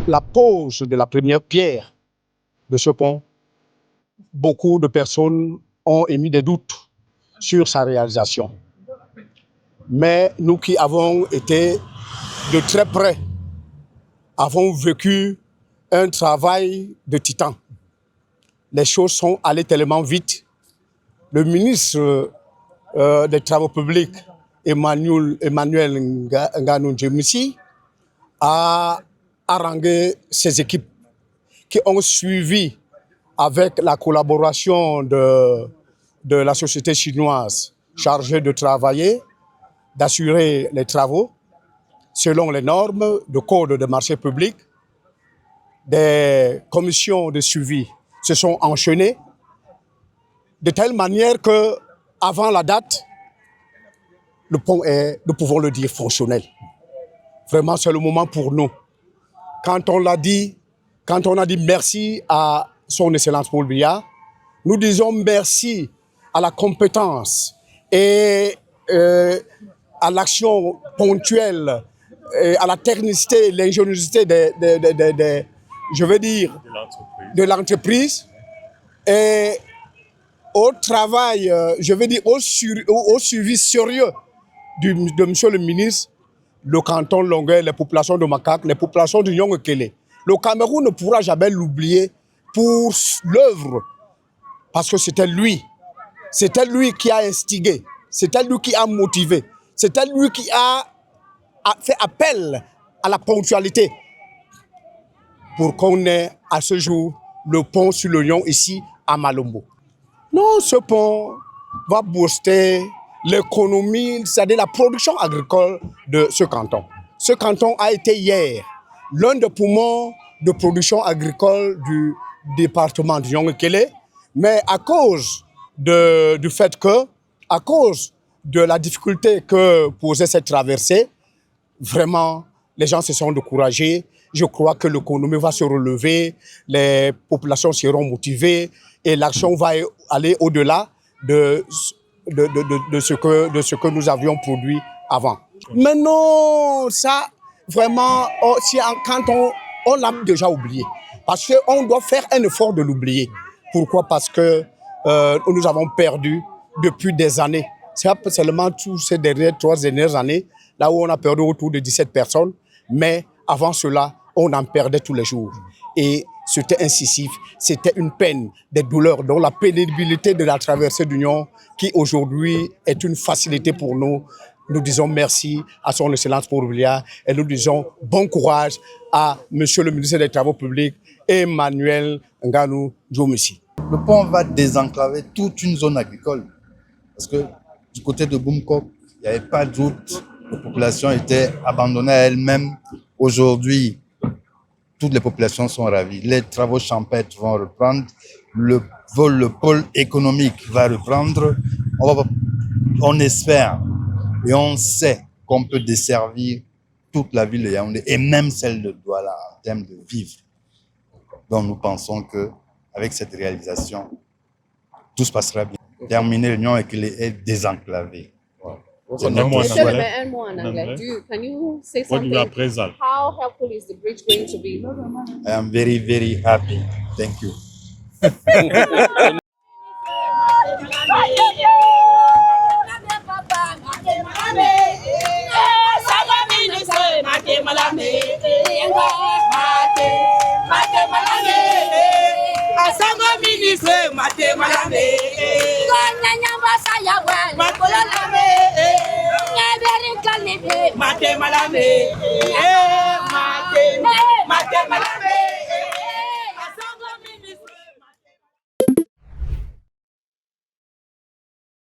la pose de la première pierre de ce pont, beaucoup de personnes ont émis des doutes sur sa réalisation. Mais nous qui avons été de très près, avons vécu un travail de titan. Les choses sont allées tellement vite. Le ministre des Travaux publics, Emmanuel Nganou Djemissi, a harangué ses équipes qui ont suivi avec la collaboration de la société chinoise chargée de travailler, d'assurer les travaux selon les normes de code de marché public. Des commissions de suivi se sont enchaînées de telle manière que, avant la date, le pont est, nous pouvons le dire, fonctionnel. Vraiment, c'est le moment pour nous. Quand on a dit merci à son Excellence Paul Biya, nous disons merci à la compétence et à l'action ponctuelle, et à la technicité, l'ingéniosité de l'entreprise et au travail, au suivi sérieux de monsieur le ministre, le canton Longueuil, les populations de Makak, les populations de Nyong-Kele. Le Cameroun ne pourra jamais l'oublier pour l'œuvre, parce que c'était lui qui a instigé, c'était lui qui a motivé, c'était lui qui a fait appel à la ponctualité pour qu'on ait à ce jour le pont sur le Lion ici à Malombo. Non, ce pont va booster l'économie, c'est-à-dire la production agricole de ce canton. Ce canton a été hier l'un des poumons de production agricole du département de Nyong-Kele, mais à cause du fait que, à cause de la difficulté que posait cette traversée, vraiment, les gens se sont découragés. Je crois que l'économie va se relever, les populations seront motivées et l'action va aller au-delà de ce que nous avions produit avant. Mais non, ça, vraiment, quand on l'a déjà oublié. Parce qu'on doit faire un effort de l'oublier. Pourquoi? Parce que nous avons perdu depuis des années. C'est pas seulement toutes ces 3 dernières années, là où on a perdu autour de 17 personnes, mais avant cela, on en perdait tous les jours. Et c'était incisif, c'était une peine, des douleurs, dont la pénibilité de la traversée d'Union, qui aujourd'hui est une facilité pour nous. Nous disons merci à son Excellence Paul Biya et nous disons bon courage à Monsieur le ministre des Travaux publics, Emmanuel Nganou Djemissi. Le pont va désenclaver toute une zone agricole. Parce que du côté de Boumkok, il n'y avait pas de route. Les populations étaient abandonnées à elles-mêmes. Aujourd'hui, toutes les populations sont ravies. Les travaux champêtres vont reprendre. Le pôle économique va reprendre. On espère et on sait qu'on peut desservir toute la ville de Yaoundé et même celle de Douala en termes de vivre. Donc nous pensons qu'avec cette réalisation, tout se passera bien. Terminer l'Union et qu'il est désenclavé. Un mot en anglais. Can you say something? How helpful is the bridge going to be? I am very, very happy. Thank you. Mate malame,